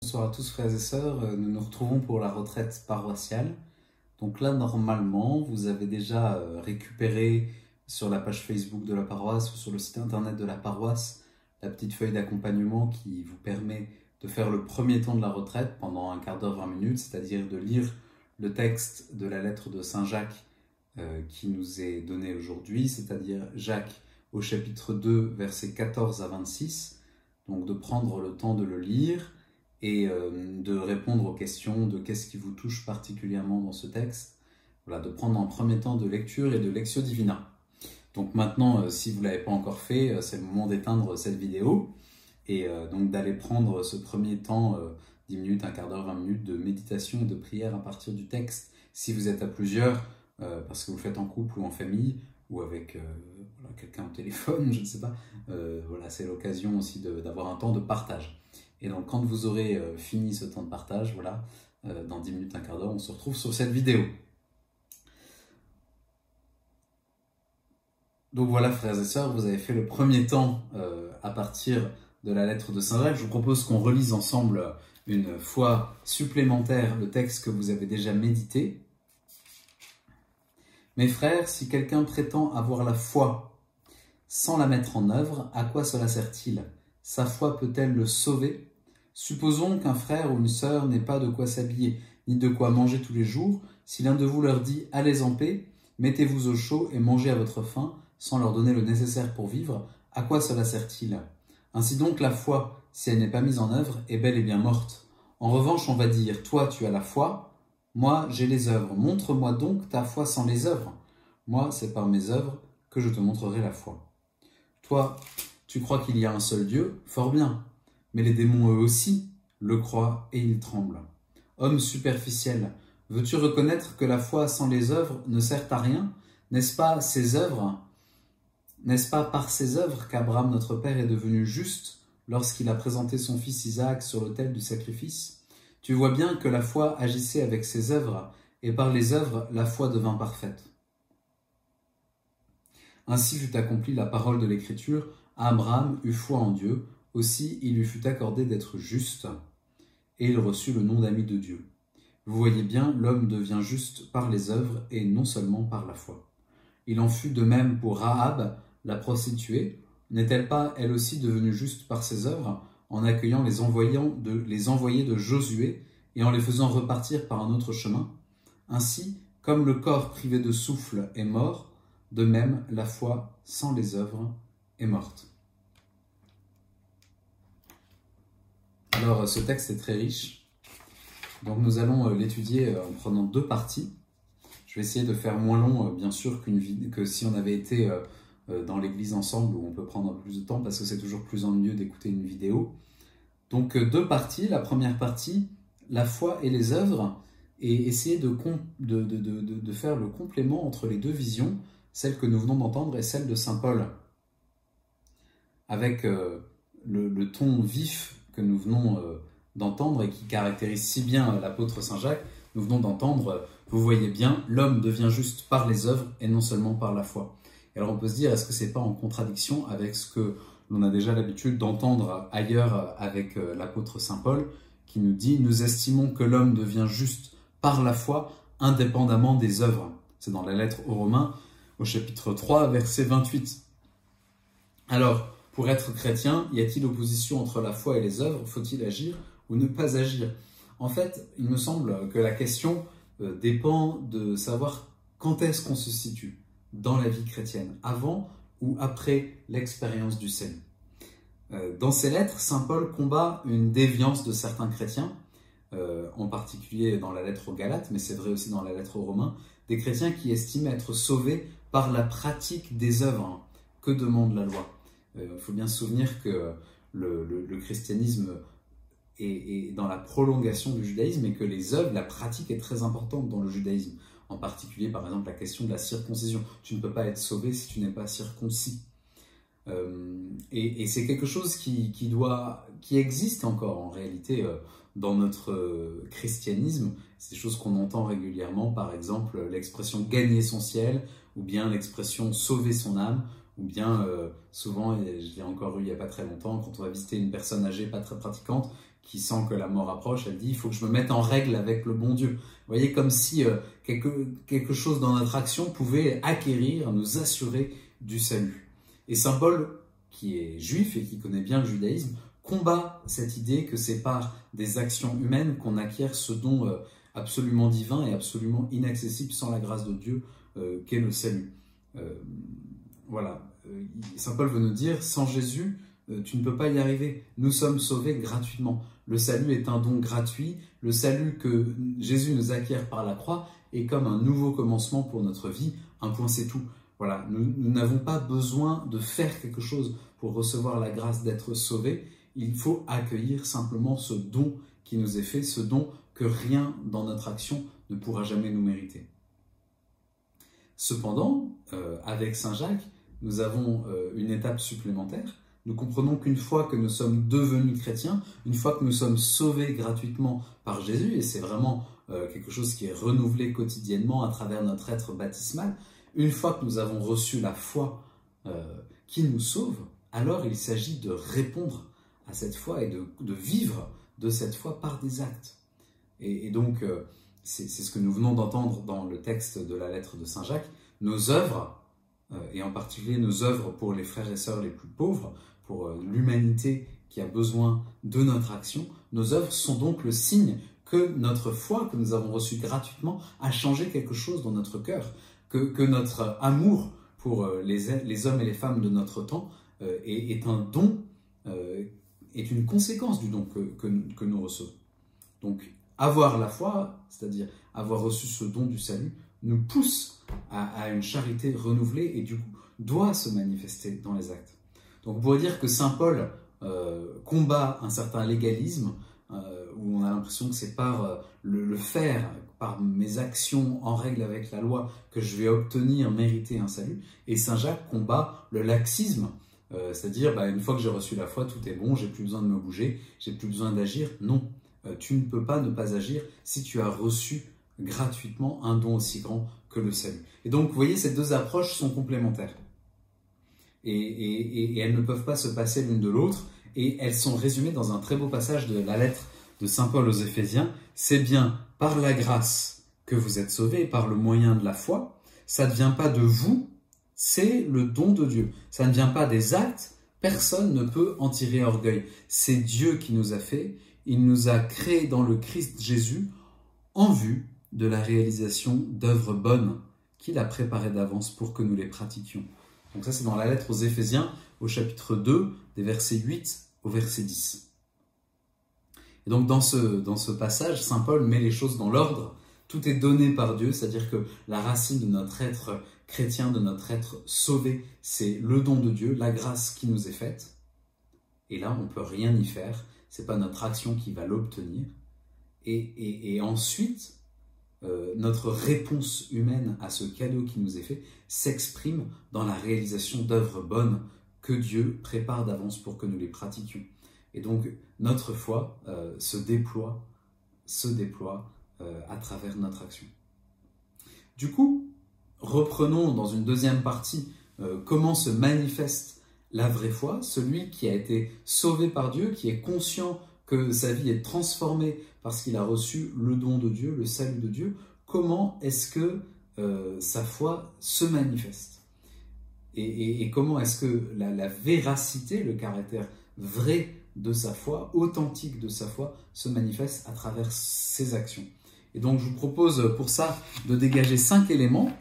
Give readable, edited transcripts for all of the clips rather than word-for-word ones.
Bonsoir à tous frères et sœurs, nous nous retrouvons pour la retraite paroissiale. Donc là, normalement, vous avez déjà récupéré sur la page Facebook de la paroisse ou sur le site internet de la paroisse la petite feuille d'accompagnement qui vous permet de faire le premier temps de la retraite pendant un quart d'heure, 20 minutes, c'est-à-dire de lire le texte de la lettre de Saint Jacques qui nous est donné aujourd'hui, c'est-à-dire Jacques au chapitre 2, versets 14 à 26. Donc de prendre le temps de le lire et de répondre aux questions de qu'est-ce qui vous touche particulièrement dans ce texte. Voilà, de prendre un premier temps de lecture et de lectio divina. Donc maintenant, si vous ne l'avez pas encore fait, c'est le moment d'éteindre cette vidéo et donc d'aller prendre ce premier temps, 10 minutes, un quart d'heure, 20 minutes de méditation et de prière à partir du texte. Si vous êtes à plusieurs, parce que vous le faites en couple ou en famille, ou avec voilà, quelqu'un au téléphone, je ne sais pas, voilà, c'est l'occasion aussi d'avoir un temps de partage. Et donc quand vous aurez fini ce temps de partage, voilà, dans 10 minutes, un quart d'heure, on se retrouve sur cette vidéo. Donc voilà frères et sœurs, vous avez fait le premier temps à partir de la lettre de Saint Jacques. Je vous propose qu'on relise ensemble une fois supplémentaire le texte que vous avez déjà médité. Mes frères, si quelqu'un prétend avoir la foi sans la mettre en œuvre, à quoi cela sert-il? Sa foi peut-elle le sauver? Supposons qu'un frère ou une sœur n'ait pas de quoi s'habiller, ni de quoi manger tous les jours. Si l'un de vous leur dit « Allez en paix, mettez-vous au chaud et mangez à votre faim », sans leur donner le nécessaire pour vivre, à quoi cela sert-il? Ainsi donc, la foi, si elle n'est pas mise en œuvre, est bel et bien morte. En revanche, on va dire « Toi, tu as la foi ». Moi, j'ai les œuvres. Montre-moi donc ta foi sans les œuvres. Moi, c'est par mes œuvres que je te montrerai la foi. Toi, tu crois qu'il y a un seul Dieu? Fort bien. Mais les démons, eux aussi, le croient et ils tremblent. Homme superficiel, veux-tu reconnaître que la foi sans les œuvres ne sert à rien? N'est-ce pas par ses œuvres qu'Abraham, notre père, est devenu juste lorsqu'il a présenté son fils Isaac sur l'autel du sacrifice? Tu vois bien que la foi agissait avec ses œuvres, et par les œuvres, la foi devint parfaite. Ainsi fut accomplie la parole de l'Écriture, Abraham eut foi en Dieu, aussi il lui fut accordé d'être juste, et il reçut le nom d'ami de Dieu. Vous voyez bien, l'homme devient juste par les œuvres, et non seulement par la foi. Il en fut de même pour Rahab, la prostituée. N'est-elle pas, elle aussi, devenue juste par ses œuvres, en accueillant les envoyés de Josué et en les faisant repartir par un autre chemin? Ainsi, comme le corps privé de souffle est mort, de même la foi sans les œuvres est morte. Alors ce texte est très riche, donc nous allons l'étudier en prenant deux parties. Je vais essayer de faire moins long bien sûr que si on avait été dans l'église ensemble où on peut prendre un peu plus de temps parce que c'est toujours plus ennuyeux d'écouter une vidéo. Donc deux parties. La première partie, la foi et les œuvres, et essayer de faire le complément entre les deux visions, celle que nous venons d'entendre et celle de Saint Paul, avec le ton vif que nous venons d'entendre et qui caractérise si bien l'apôtre Saint Jacques. Nous venons d'entendre, vous voyez bien, l'homme devient juste par les œuvres et non seulement par la foi. Et alors on peut se dire, est-ce que c'est pas en contradiction avec ce que l'on a déjà l'habitude d'entendre ailleurs avec l'apôtre Saint Paul, qui nous dit « Nous estimons que l'homme devient juste par la foi, indépendamment des œuvres ». C'est dans la lettre aux Romains, au chapitre 3, verset 28. Alors, pour être chrétien, y a-t-il opposition entre la foi et les œuvres? Faut-il agir ou ne pas agir? En fait, il me semble que la question dépend de savoir quand est-ce qu'on se situe dans la vie chrétienne, avant ou après l'expérience du salut. Dans ses lettres, saint Paul combat une déviance de certains chrétiens, en particulier dans la lettre aux Galates, mais c'est vrai aussi dans la lettre aux Romains, des chrétiens qui estiment être sauvés par la pratique des œuvres que demande la loi. Il faut bien se souvenir que le christianisme est dans la prolongation du judaïsme et que les œuvres, la pratique est très importante dans le judaïsme. En particulier, par exemple, la question de la circoncision. Tu ne peux pas être sauvé si tu n'es pas circoncis. Et c'est quelque chose qui existe encore en réalité dans notre christianisme. C'est des choses qu'on entend régulièrement, par exemple l'expression « gagner son ciel » ou bien l'expression « sauver son âme » ou bien souvent, je l'ai encore eu il n'y a pas très longtemps, quand on va visiter une personne âgée pas très pratiquante, qui sent que la mort approche, elle dit, il faut que je me mette en règle avec le bon Dieu. Vous voyez, comme si quelque chose dans notre action pouvait acquérir, nous assurer du salut. Et saint Paul, qui est juif et qui connaît bien le judaïsme, combat cette idée que c'est par des actions humaines qu'on acquiert ce don absolument divin et absolument inaccessible sans la grâce de Dieu qu'est le salut. Voilà, saint Paul veut nous dire, sans Jésus, tu ne peux pas y arriver. Nous sommes sauvés gratuitement. Le salut est un don gratuit. Le salut que Jésus nous acquiert par la croix est comme un nouveau commencement pour notre vie. Un point, c'est tout. Voilà, nous n'avons pas besoin de faire quelque chose pour recevoir la grâce d'être sauvés. Il faut accueillir simplement ce don qui nous est fait, ce don que rien dans notre action ne pourra jamais nous mériter. Cependant, avec saint Jacques, nous avons une étape supplémentaire. Nous comprenons qu'une fois que nous sommes devenus chrétiens, une fois que nous sommes sauvés gratuitement par Jésus, et c'est vraiment quelque chose qui est renouvelé quotidiennement à travers notre être baptismal, une fois que nous avons reçu la foi qui nous sauve, alors il s'agit de répondre à cette foi et de vivre de cette foi par des actes. Et donc, c'est ce que nous venons d'entendre dans le texte de la lettre de saint Jacques, nos œuvres, et en particulier nos œuvres pour les frères et sœurs les plus pauvres, pour l'humanité qui a besoin de notre action, nos œuvres sont donc le signe que notre foi que nous avons reçue gratuitement a changé quelque chose dans notre cœur, que notre amour pour les hommes et les femmes de notre temps est un don, est une conséquence du don que nous recevons. Donc, avoir la foi, c'est-à-dire avoir reçu ce don du salut, nous pousse à une charité renouvelée et du coup doit se manifester dans les actes. Donc on pourrait dire que saint Paul combat un certain légalisme où on a l'impression que c'est par le faire, par mes actions en règle avec la loi que je vais obtenir, mériter un salut. Et saint Jacques combat le laxisme, c'est-à-dire une fois que j'ai reçu la foi, tout est bon, j'ai plus besoin de me bouger, j'ai plus besoin d'agir. Non, tu ne peux pas ne pas agir si tu as reçu gratuitement un don aussi grand que le salut. Et donc, vous voyez, ces deux approches sont complémentaires. Et elles ne peuvent pas se passer l'une de l'autre, et elles sont résumées dans un très beau passage de la lettre de saint Paul aux Éphésiens. C'est bien par la grâce que vous êtes sauvés, par le moyen de la foi. Ça ne vient pas de vous, c'est le don de Dieu. Ça ne vient pas des actes, personne ne peut en tirer orgueil. C'est Dieu qui nous a fait, il nous a créés dans le Christ Jésus en vue de la réalisation d'œuvres bonnes qu'il a préparées d'avance pour que nous les pratiquions. Donc ça, c'est dans la lettre aux Éphésiens, au chapitre 2, des versets 8 au verset 10. Et donc dans ce passage, saint Paul met les choses dans l'ordre. Tout est donné par Dieu, c'est-à-dire que la racine de notre être chrétien, de notre être sauvé, c'est le don de Dieu, la grâce qui nous est faite. Et là, on ne peut rien y faire, ce n'est pas notre action qui va l'obtenir. Et ensuite, notre réponse humaine à ce cadeau qui nous est fait s'exprime dans la réalisation d'œuvres bonnes que Dieu prépare d'avance pour que nous les pratiquions. Et donc, notre foi se déploie à travers notre action. Du coup, reprenons dans une deuxième partie comment se manifeste la vraie foi, celui qui a été sauvé par Dieu, qui est conscient que sa vie est transformée parce qu'il a reçu le don de Dieu, le salut de Dieu. Comment est-ce que sa foi se manifeste et comment est-ce que la véracité, le caractère vrai de sa foi, authentique de sa foi, se manifeste à travers ses actions. Et donc je vous propose pour ça de dégager 5 éléments.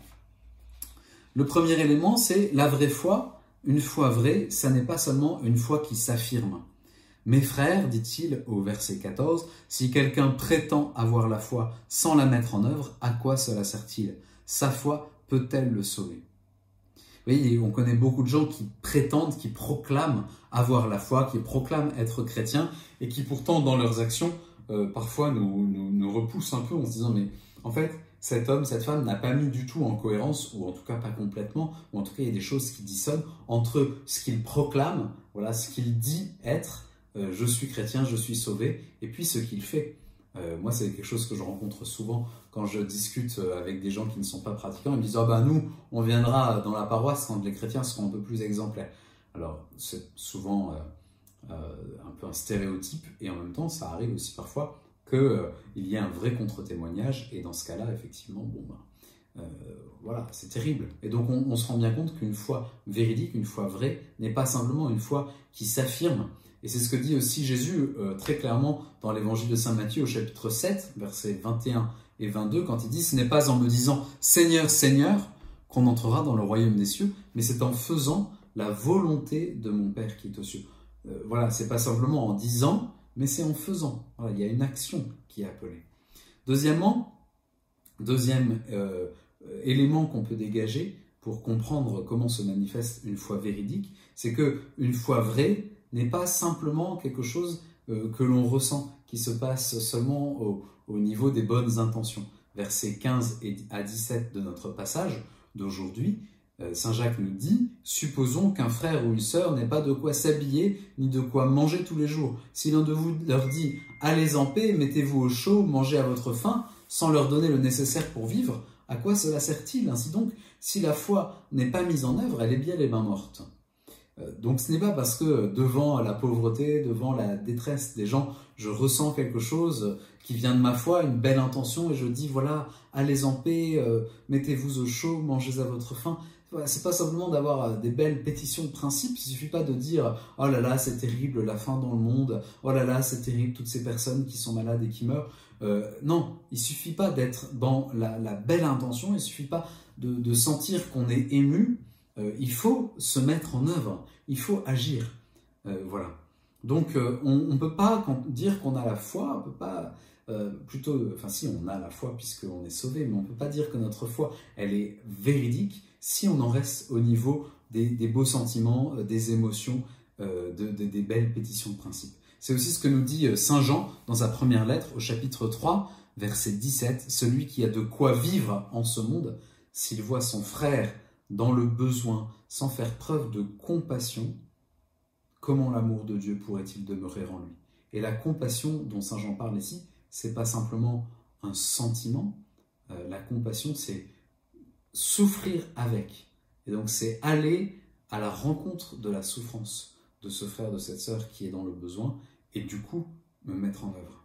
Le premier élément, c'est la vraie foi. Une foi vraie, ça n'est pas seulement une foi qui s'affirme. Mes frères, dit-il au verset 14, si quelqu'un prétend avoir la foi sans la mettre en œuvre, à quoi cela sert-il? Sa foi peut-elle le sauver? Vous voyez, on connaît beaucoup de gens qui prétendent, qui proclament avoir la foi, qui proclament être chrétiens et qui pourtant dans leurs actions parfois nous repoussent un peu en se disant mais en fait cet homme, cette femme n'a pas mis du tout en cohérence, ou en tout cas pas complètement, ou en tout cas il y a des choses qui dissonnent entre ce qu'il proclame, voilà, ce qu'il dit être, je suis chrétien, je suis sauvé, et puis ce qu'il fait. Moi, c'est quelque chose que je rencontre souvent quand je discute avec des gens qui ne sont pas pratiquants. Ils me disent « Ah ben nous, on viendra dans la paroisse quand les chrétiens seront un peu plus exemplaires. » Alors, c'est souvent un peu un stéréotype, et en même temps, ça arrive aussi parfois qu'il y ait un vrai contre-témoignage, et dans ce cas-là, effectivement, voilà, c'est terrible. Et donc on se rend bien compte qu'une foi véridique, une foi vraie, n'est pas simplement une foi qui s'affirme. Et c'est ce que dit aussi Jésus très clairement dans l'évangile de Saint Matthieu au chapitre 7, versets 21 et 22, quand il dit « Ce n'est pas en me disant « Seigneur, Seigneur » qu'on entrera dans le royaume des cieux, mais c'est en faisant la volonté de mon Père qui est aux cieux. » Voilà, c'est pas simplement en disant, mais c'est en faisant. Voilà, il y a une action qui est appelée. Deuxième élément qu'on peut dégager pour comprendre comment se manifeste une foi véridique, c'est qu'une foi vraie n'est pas simplement quelque chose que l'on ressent, qui se passe seulement au niveau des bonnes intentions. Versets 15 à 17 de notre passage d'aujourd'hui, Saint Jacques nous dit « Supposons qu'un frère ou une sœur n'ait pas de quoi s'habiller ni de quoi manger tous les jours. Si l'un de vous leur dit « Allez en paix, mettez-vous au chaud, mangez à votre faim », sans leur donner le nécessaire pour vivre, à quoi cela sert-il? Ainsi donc, si la foi n'est pas mise en œuvre, elle est bien les mains mortes. Donc ce n'est pas parce que devant la pauvreté, devant la détresse des gens, je ressens quelque chose qui vient de ma foi, une belle intention, et je dis voilà, allez en paix, mettez-vous au chaud, mangez à votre faim. Voilà, c'est pas simplement d'avoir des belles pétitions de principe, il suffit pas de dire oh là là c'est terrible la faim dans le monde, oh là là c'est terrible toutes ces personnes qui sont malades et qui meurent. Non, il suffit pas d'être dans la belle intention, il suffit pas de sentir qu'on est ému. Il faut se mettre en œuvre, il faut agir. Voilà. Donc, on ne peut pas dire qu'on a la foi, on peut pas, enfin si, on a la foi puisqu'on est sauvé, mais on ne peut pas dire que notre foi, elle est véridique si on en reste au niveau des beaux sentiments, des émotions, des belles pétitions de principe. C'est aussi ce que nous dit Saint Jean dans sa première lettre au chapitre 3, verset 17. « Celui qui a de quoi vivre en ce monde, s'il voit son frère dans le besoin, sans faire preuve de compassion, comment l'amour de Dieu pourrait-il demeurer en lui ?» Et la compassion dont Saint Jean parle ici, c'est pas simplement un sentiment. La compassion, c'est souffrir avec. Et donc, c'est aller à la rencontre de la souffrance de ce frère, de cette sœur qui est dans le besoin, et du coup, me mettre en œuvre.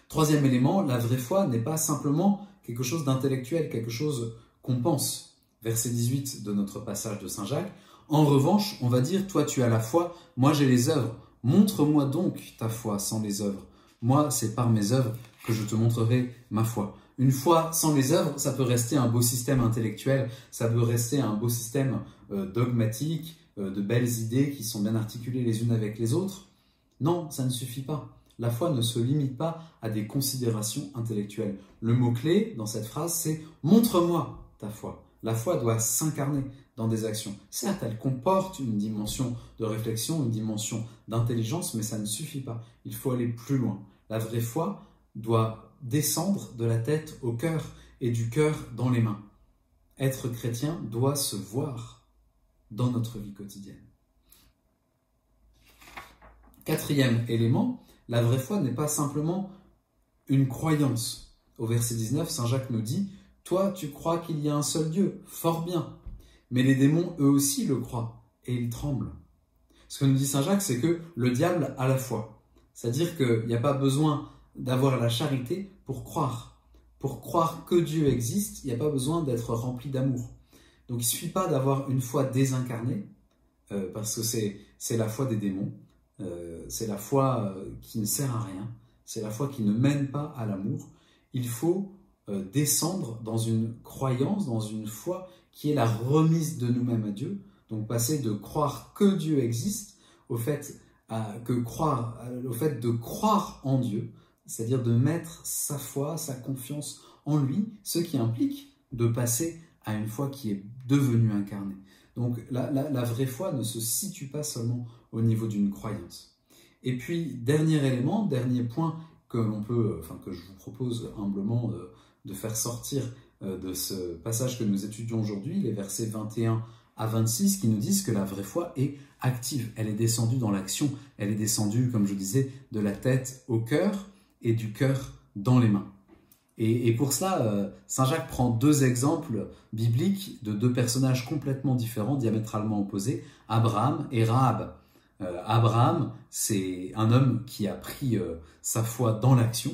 Troisième élément, la vraie foi n'est pas simplement quelque chose d'intellectuel, quelque chose qu'on pense. Verset 18 de notre passage de Saint Jacques. En revanche, on va dire, toi tu as la foi, moi j'ai les œuvres. Montre-moi donc ta foi sans les œuvres. Moi, c'est par mes œuvres que je te montrerai ma foi. Une foi sans les œuvres, ça peut rester un beau système intellectuel, ça peut rester un beau système dogmatique, de belles idées qui sont bien articulées les unes avec les autres. Non, ça ne suffit pas. La foi ne se limite pas à des considérations intellectuelles. Le mot-clé dans cette phrase, c'est « montre-moi ta foi ». La foi doit s'incarner dans des actions. Certes, elle comporte une dimension de réflexion, une dimension d'intelligence, mais ça ne suffit pas. Il faut aller plus loin. La vraie foi doit descendre de la tête au cœur et du cœur dans les mains. Être chrétien doit se voir dans notre vie quotidienne. Quatrième élément, la vraie foi n'est pas simplement une croyance. Au verset 19, Saint Jacques nous dit « Toi, tu crois qu'il y a un seul Dieu, fort bien. Mais les démons, eux aussi, le croient, et ils tremblent. » Ce que nous dit Saint Jacques, c'est que le diable a la foi. C'est-à-dire qu'il n'y a pas besoin d'avoir la charité pour croire. Pour croire que Dieu existe, il n'y a pas besoin d'être rempli d'amour. Donc il ne suffit pas d'avoir une foi désincarnée, parce que c'est la foi des démons, c'est la foi qui ne sert à rien, c'est la foi qui ne mène pas à l'amour. Il faut descendre dans une croyance, dans une foi qui est la remise de nous-mêmes à Dieu, donc passer de croire que Dieu existe au fait de croire en Dieu, c'est-à-dire de mettre sa foi, sa confiance en lui, ce qui implique de passer à une foi qui est devenue incarnée. Donc la vraie foi ne se situe pas seulement au niveau d'une croyance. Et puis, dernier élément, dernier point que je vous propose humblement de faire sortir de ce passage que nous étudions aujourd'hui, les versets 21 à 26, qui nous disent que la vraie foi est active, elle est descendue dans l'action, elle est descendue, comme je disais, de la tête au cœur et du cœur dans les mains. Et pour cela, Saint Jacques prend deux exemples bibliques de deux personnages complètement différents, diamétralement opposés, Abraham et Rahab. Abraham, c'est un homme qui a pris sa foi dans l'action.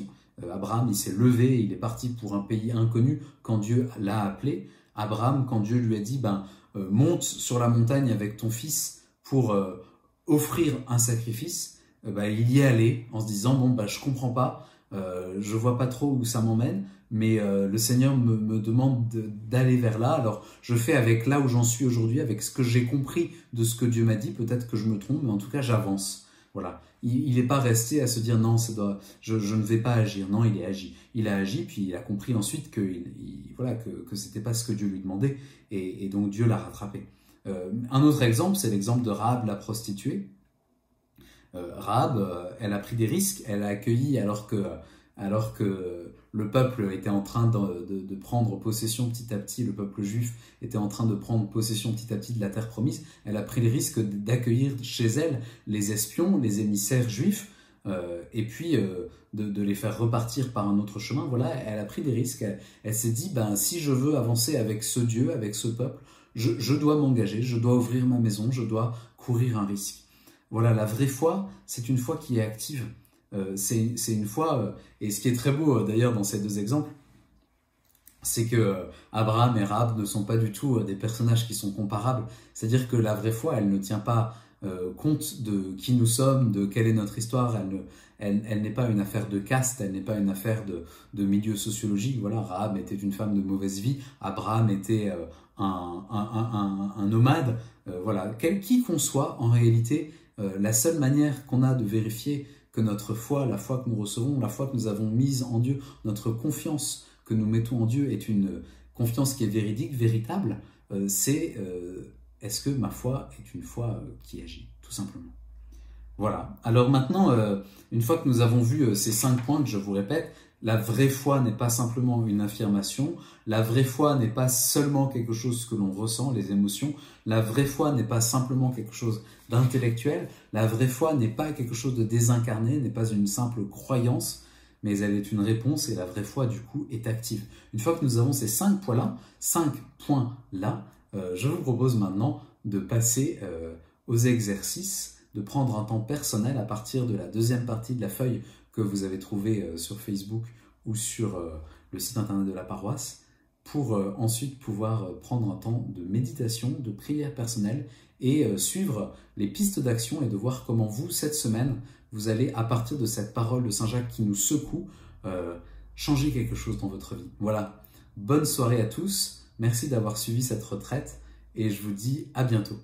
Abraham, il s'est levé, il est parti pour un pays inconnu quand Dieu l'a appelé. Abraham, quand Dieu lui a dit, monte sur la montagne avec ton fils pour offrir un sacrifice, il y est allé en se disant, je comprends pas, je vois pas trop où ça m'emmène, mais le Seigneur me demande d'aller vers là, alors je fais avec là où j'en suis aujourd'hui, avec ce que j'ai compris de ce que Dieu m'a dit, peut-être que je me trompe, mais en tout cas j'avance. Voilà. Il n'est pas resté à se dire non, je ne vais pas agir. Non, il est agi. Il a agi, puis il a compris ensuite que c'était pas ce que Dieu lui demandait, et donc Dieu l'a rattrapé. Un autre exemple, c'est l'exemple de Rahab, la prostituée. Rahab, elle a pris des risques, elle a accueilli alors que le peuple était en train de prendre possession petit à petit, le peuple juif était en train de prendre possession petit à petit de la terre promise. Elle a pris le risque d'accueillir chez elle les espions, les émissaires juifs, et puis de les faire repartir par un autre chemin. Voilà, elle a pris des risques. Elle s'est dit, si je veux avancer avec ce Dieu, avec ce peuple, je dois m'engager, je dois ouvrir ma maison, je dois courir un risque. Voilà, la vraie foi, c'est une foi qui est active. C'est une foi, et ce qui est très beau d'ailleurs dans ces deux exemples, c'est que Abraham et Rahab ne sont pas du tout des personnages qui sont comparables. C'est-à-dire que la vraie foi, elle ne tient pas compte de qui nous sommes, de quelle est notre histoire. Elle n'est pas une affaire de caste, elle n'est pas une affaire de milieu sociologique. Voilà, Rahab était une femme de mauvaise vie, Abraham était un nomade. Voilà, qui qu'on soit, en réalité, la seule manière qu'on a de vérifier que notre foi, la foi que nous recevons, la foi que nous avons mise en Dieu, notre confiance que nous mettons en Dieu est une confiance qui est véridique, véritable, est-ce que ma foi est une foi qui agit, tout simplement. Voilà. Alors maintenant, une fois que nous avons vu ces 5 points que je vous répète, la vraie foi n'est pas simplement une affirmation, la vraie foi n'est pas seulement quelque chose que l'on ressent, les émotions, la vraie foi n'est pas simplement quelque chose d'intellectuel, la vraie foi n'est pas quelque chose de désincarné, n'est pas une simple croyance, mais elle est une réponse et la vraie foi du coup est active. Une fois que nous avons ces 5 points-là, je vous propose maintenant de passer aux exercices, de prendre un temps personnel à partir de la deuxième partie de la feuille que vous avez trouvée sur Facebook ou sur le site internet de la paroisse, pour ensuite pouvoir prendre un temps de méditation, de prière personnelle et suivre les pistes d'action et de voir comment vous, cette semaine, vous allez, à partir de cette parole de Saint Jacques qui nous secoue, changer quelque chose dans votre vie. Voilà, bonne soirée à tous, merci d'avoir suivi cette retraite et je vous dis à bientôt.